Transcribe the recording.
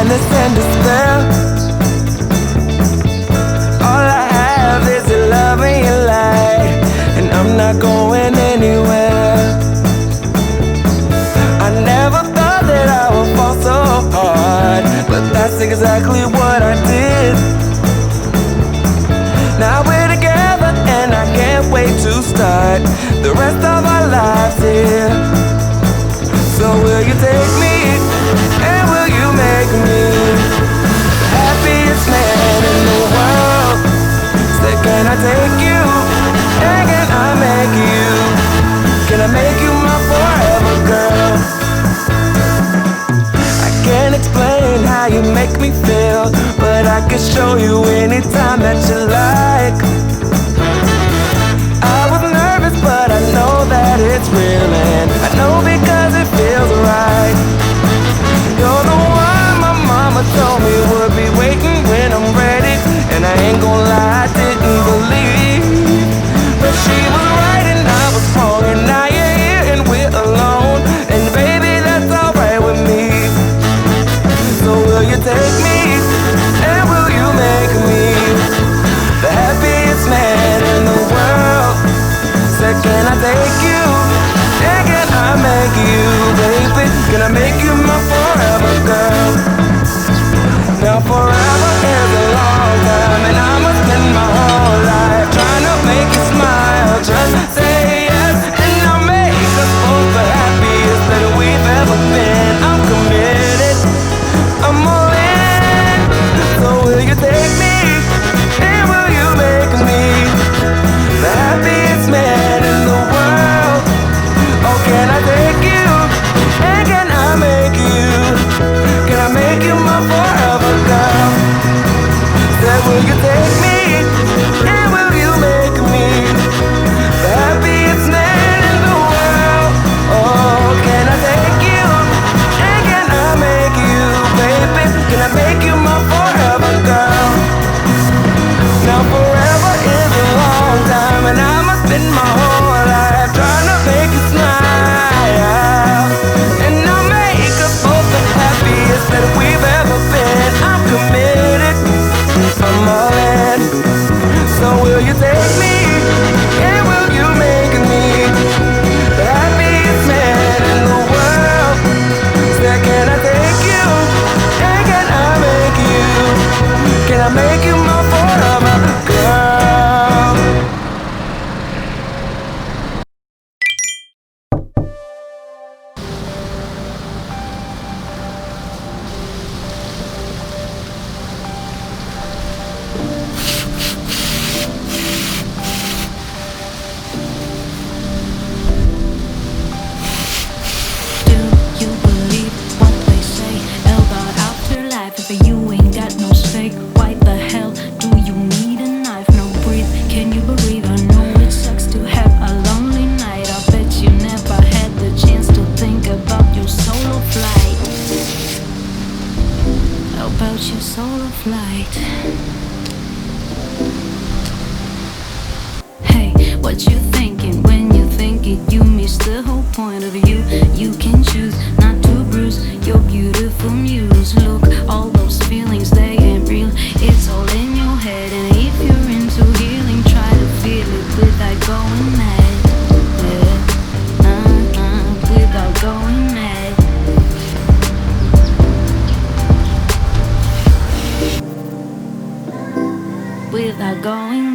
sadness and despair. All I have is your love and your light, and I'm not going anywhere. I never thought that I would fall so hard, but that's exactly what I did. Now we're together and I can't wait to start the rest of our lives here. So will you take me, and will you make me the happiest man in the world? Say, can I take you, and can I make you? Can I make you my forever girl? I can't explain how you make me feel, but I can show you anytime that you like. I was nervous, but I know that it's real, and I know because it feels right. You're the one my mama told me would be waiting when I'm ready, and I ain't gon' lie, I didn't believe, but she was right and I was wrong, and now you're here and we're alone, and baby, that's alright with me. So will you take me, and will you make me the happiest man in the world? Said, can I take you, and can I make you, baby? Can I make you my forever girl? Now forever is a long time, and I'ma spend my whole life trying to make you smile. Just say yes, and I'll make us both the happiest that we've ever been. I'm committed, I'm all in. So will you take me, and will you make me the happiest man in the world? Oh, can I take you, and can I make What you thinking when you think it? You miss the whole point of you. You can choose not to bruise your beautiful muse. Look, all those feelings, they ain't real. It's all in your head. And if you're into healing, try to feel it without going mad. Yeah, without going mad. Without going mad.